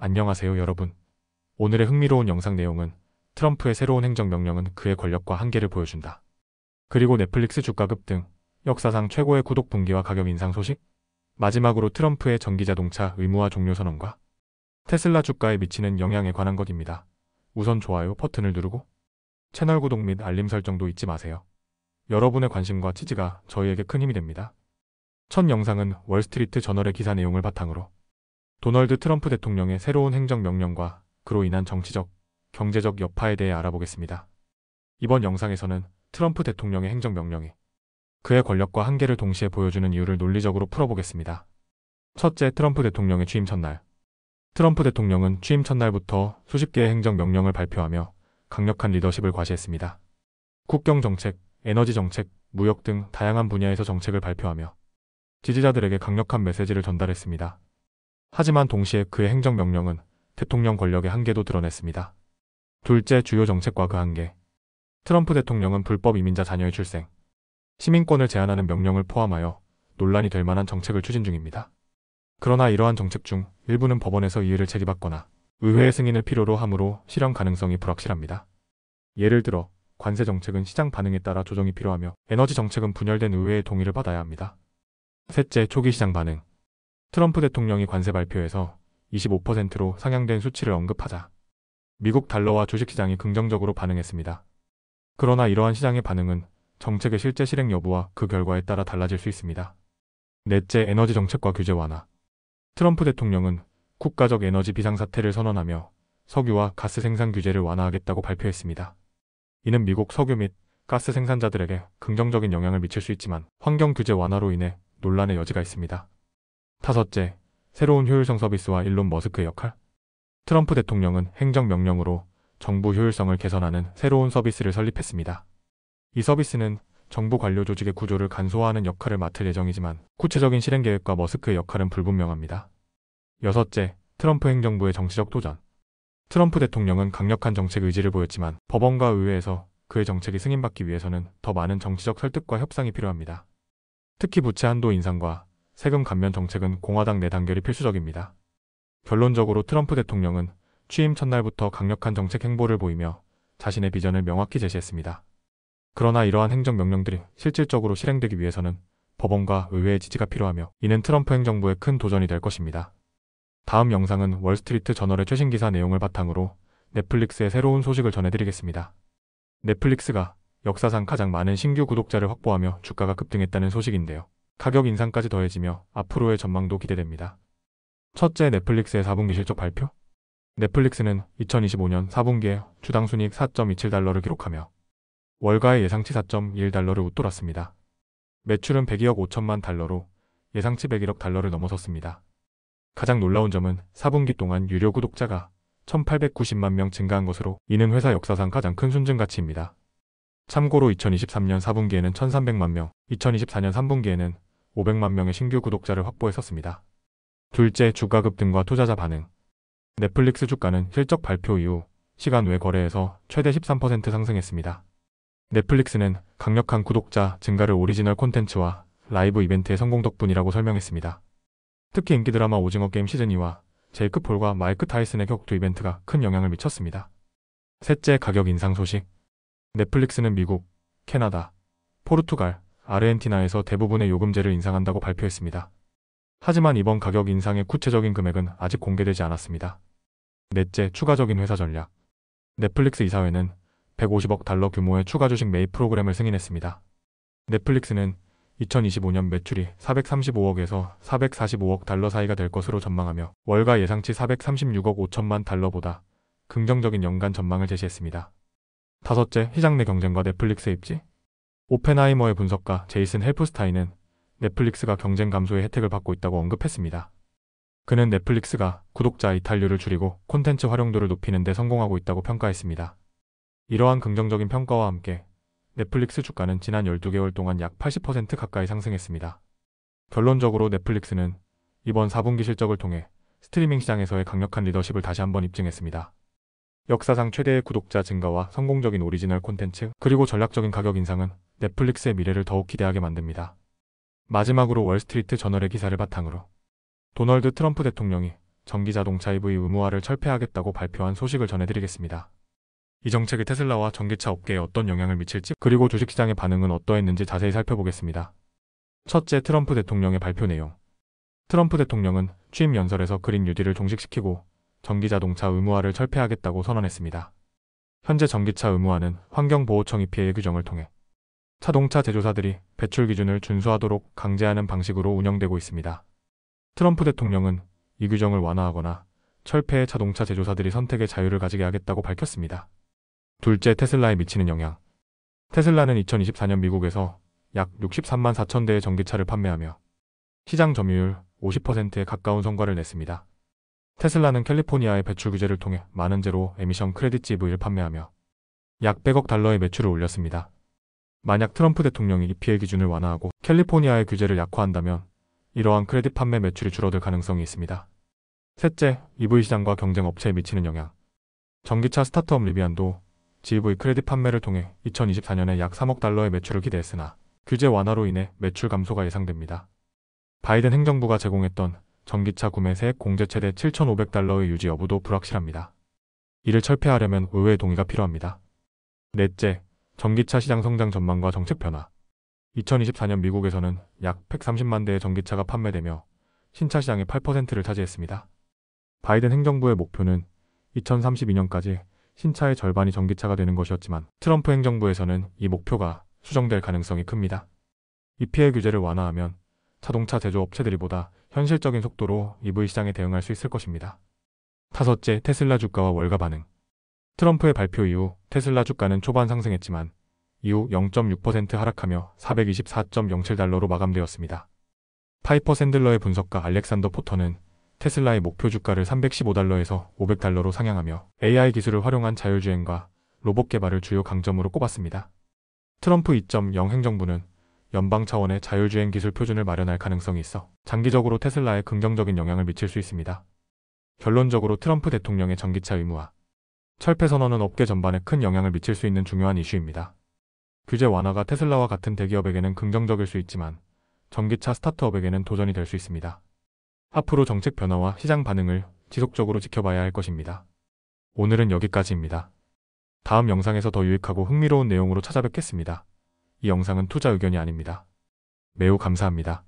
안녕하세요 여러분. 오늘의 흥미로운 영상 내용은 트럼프의 새로운 행정명령은 그의 권력과 한계를 보여준다. 그리고 넷플릭스 주가 급등, 역사상 최고의 구독 분기와 가격 인상 소식, 마지막으로 트럼프의 전기자동차 의무화 종료 선언과 테슬라 주가에 미치는 영향에 관한 것입니다. 우선 좋아요 버튼을 누르고 채널 구독 및 알림 설정도 잊지 마세요. 여러분의 관심과 지지가 저희에게 큰 힘이 됩니다. 첫 영상은 월스트리트 저널의 기사 내용을 바탕으로 도널드 트럼프 대통령의 새로운 행정명령과 그로 인한 정치적, 경제적 여파에 대해 알아보겠습니다. 이번 영상에서는 트럼프 대통령의 행정명령이 그의 권력과 한계를 동시에 보여주는 이유를 논리적으로 풀어보겠습니다. 첫째, 트럼프 대통령의 취임 첫날. 트럼프 대통령은 취임 첫날부터 수십 개의 행정명령을 발표하며 강력한 리더십을 과시했습니다. 국경정책, 에너지정책, 무역 등 다양한 분야에서 정책을 발표하며 지지자들에게 강력한 메시지를 전달했습니다. 하지만 동시에 그의 행정명령은 대통령 권력의 한계도 드러냈습니다. 둘째, 주요 정책과 그 한계. 트럼프 대통령은 불법 이민자 자녀의 출생, 시민권을 제한하는 명령을 포함하여 논란이 될 만한 정책을 추진 중입니다. 그러나 이러한 정책 중 일부는 법원에서 이의를 제기받거나 의회의 승인을 필요로 하므로 실현 가능성이 불확실합니다. 예를 들어 관세 정책은 시장 반응에 따라 조정이 필요하며 에너지 정책은 분열된 의회의 동의를 받아야 합니다. 셋째, 초기 시장 반응. 트럼프 대통령이 관세 발표에서 25%로 상향된 수치를 언급하자 미국 달러와 주식시장이 긍정적으로 반응했습니다. 그러나 이러한 시장의 반응은 정책의 실제 실행 여부와 그 결과에 따라 달라질 수 있습니다. 넷째, 에너지 정책과 규제 완화. 트럼프 대통령은 국가적 에너지 비상사태를 선언하며 석유와 가스 생산 규제를 완화하겠다고 발표했습니다. 이는 미국 석유 및 가스 생산자들에게 긍정적인 영향을 미칠 수 있지만 환경 규제 완화로 인해 논란의 여지가 있습니다. 다섯째, 새로운 효율성 서비스와 일론 머스크의 역할. 트럼프 대통령은 행정명령으로 정부 효율성을 개선하는 새로운 서비스를 설립했습니다. 이 서비스는 정부 관료 조직의 구조를 간소화하는 역할을 맡을 예정이지만 구체적인 실행 계획과 머스크의 역할은 불분명합니다. 여섯째, 트럼프 행정부의 정치적 도전. 트럼프 대통령은 강력한 정책 의지를 보였지만 법원과 의회에서 그의 정책이 승인받기 위해서는 더 많은 정치적 설득과 협상이 필요합니다. 특히 부채 한도 인상과 세금 감면 정책은 공화당 내 단결이 필수적입니다. 결론적으로 트럼프 대통령은 취임 첫날부터 강력한 정책 행보를 보이며 자신의 비전을 명확히 제시했습니다. 그러나 이러한 행정명령들이 실질적으로 실행되기 위해서는 법원과 의회의 지지가 필요하며 이는 트럼프 행정부의 큰 도전이 될 것입니다. 다음 영상은 월스트리트 저널의 최신 기사 내용을 바탕으로 넷플릭스의 새로운 소식을 전해드리겠습니다. 넷플릭스가 역사상 가장 많은 신규 구독자를 확보하며 주가가 급등했다는 소식인데요. 가격 인상까지 더해지며 앞으로의 전망도 기대됩니다. 첫째, 넷플릭스의 4분기 실적 발표. 넷플릭스는 2025년 4분기에 주당 순이익 4.27달러를 기록하며 월가의 예상치 4.1달러를 웃돌았습니다. 매출은 102억 5천만 달러로 예상치 101억 달러를 넘어섰습니다. 가장 놀라운 점은 4분기 동안 유료 구독자가 1,890만 명 증가한 것으로 이는 회사 역사상 가장 큰 순증가치입니다. 참고로 2023년 4분기에는 1,300만 명, 2024년 3분기에는 500만 명의 신규 구독자를 확보했었습니다. 둘째, 주가 급등과 투자자 반응. 넷플릭스 주가는 실적 발표 이후 시간 외 거래에서 최대 13% 상승했습니다. 넷플릭스는 강력한 구독자 증가를 오리지널 콘텐츠와 라이브 이벤트의 성공 덕분이라고 설명했습니다. 특히 인기 드라마 오징어 게임 시즌2와 제이크 폴과 마이크 타이슨의 격투 이벤트가 큰 영향을 미쳤습니다. 셋째, 가격 인상 소식. 넷플릭스는 미국, 캐나다, 포르투갈, 아르헨티나에서 대부분의 요금제를 인상한다고 발표했습니다. 하지만 이번 가격 인상의 구체적인 금액은 아직 공개되지 않았습니다. 넷째, 추가적인 회사 전략. 넷플릭스 이사회는 150억 달러 규모의 추가 주식 매입 프로그램을 승인했습니다. 넷플릭스는 2025년 매출이 435억에서 445억 달러 사이가 될 것으로 전망하며 월가 예상치 436억 5천만 달러보다 긍정적인 연간 전망을 제시했습니다. 다섯째, 시장 내 경쟁과 넷플릭스의 입지. 오펜하이머의 분석가 제이슨 헬프스타인은 넷플릭스가 경쟁 감소의 혜택을 받고 있다고 언급했습니다. 그는 넷플릭스가 구독자 이탈률을 줄이고 콘텐츠 활용도를 높이는 데 성공하고 있다고 평가했습니다. 이러한 긍정적인 평가와 함께 넷플릭스 주가는 지난 12개월 동안 약 80% 가까이 상승했습니다. 결론적으로 넷플릭스는 이번 4분기 실적을 통해 스트리밍 시장에서의 강력한 리더십을 다시 한번 입증했습니다. 역사상 최대의 구독자 증가와 성공적인 오리지널 콘텐츠 그리고 전략적인 가격 인상은 넷플릭스의 미래를 더욱 기대하게 만듭니다. 마지막으로 월스트리트 저널의 기사를 바탕으로 도널드 트럼프 대통령이 전기자동차 EV 의무화를 철폐하겠다고 발표한 소식을 전해드리겠습니다. 이 정책이 테슬라와 전기차 업계에 어떤 영향을 미칠지, 그리고 주식시장의 반응은 어떠했는지 자세히 살펴보겠습니다. 첫째, 트럼프 대통령의 발표 내용. 트럼프 대통령은 취임 연설에서 그린 뉴딜을 종식시키고 전기자동차 의무화를 철폐하겠다고 선언했습니다. 현재 전기차 의무화는 환경보호청 EPA의 규정을 통해 자동차 제조사들이 배출 기준을 준수하도록 강제하는 방식으로 운영되고 있습니다. 트럼프 대통령은 이 규정을 완화하거나 철폐해 자동차 제조사들이 선택의 자유를 가지게 하겠다고 밝혔습니다. 둘째, 테슬라에 미치는 영향. 테슬라는 2024년 미국에서 약 63만 4천 대의 전기차를 판매하며 시장 점유율 50%에 가까운 성과를 냈습니다. 테슬라는 캘리포니아의 배출 규제를 통해 많은 제로 에미션 크레딧 EV를 판매하며 약 100억 달러의 매출을 올렸습니다. 만약 트럼프 대통령이 EPA 기준을 완화하고 캘리포니아의 규제를 약화한다면 이러한 크레딧 판매 매출이 줄어들 가능성이 있습니다. 셋째, EV 시장과 경쟁 업체에 미치는 영향. 전기차 스타트업 리비안도 GV 크레딧 판매를 통해 2024년에 약 3억 달러의 매출을 기대했으나 규제 완화로 인해 매출 감소가 예상됩니다. 바이든 행정부가 제공했던 전기차 구매 세액 공제 최대 7,500달러의 유지 여부도 불확실합니다. 이를 철폐하려면 의회의 동의가 필요합니다. 넷째, 전기차 시장 성장 전망과 정책 변화. 2024년 미국에서는 약 130만 대의 전기차가 판매되며 신차 시장의 8%를 차지했습니다. 바이든 행정부의 목표는 2032년까지 신차의 절반이 전기차가 되는 것이었지만 트럼프 행정부에서는 이 목표가 수정될 가능성이 큽니다. EPA 규제를 완화하면 자동차 제조업체들이 보다 현실적인 속도로 EV 시장에 대응할 수 있을 것입니다. 다섯째, 테슬라 주가와 월가 반응. 트럼프의 발표 이후 테슬라 주가는 초반 상승했지만 이후 0.6% 하락하며 424.07달러로 마감되었습니다. 파이퍼 샌들러의 분석가 알렉산더 포터는 테슬라의 목표 주가를 315달러에서 500달러로 상향하며 AI 기술을 활용한 자율주행과 로봇 개발을 주요 강점으로 꼽았습니다. 트럼프 2.0 행정부는 연방 차원의 자율주행 기술 표준을 마련할 가능성이 있어 장기적으로 테슬라에 긍정적인 영향을 미칠 수 있습니다. 결론적으로 트럼프 대통령의 전기차 의무화, 철폐 선언은 업계 전반에 큰 영향을 미칠 수 있는 중요한 이슈입니다. 규제 완화가 테슬라와 같은 대기업에게는 긍정적일 수 있지만 전기차 스타트업에게는 도전이 될 수 있습니다. 앞으로 정책 변화와 시장 반응을 지속적으로 지켜봐야 할 것입니다. 오늘은 여기까지입니다. 다음 영상에서 더 유익하고 흥미로운 내용으로 찾아뵙겠습니다. 이 영상은 투자 의견이 아닙니다. 매우 감사합니다.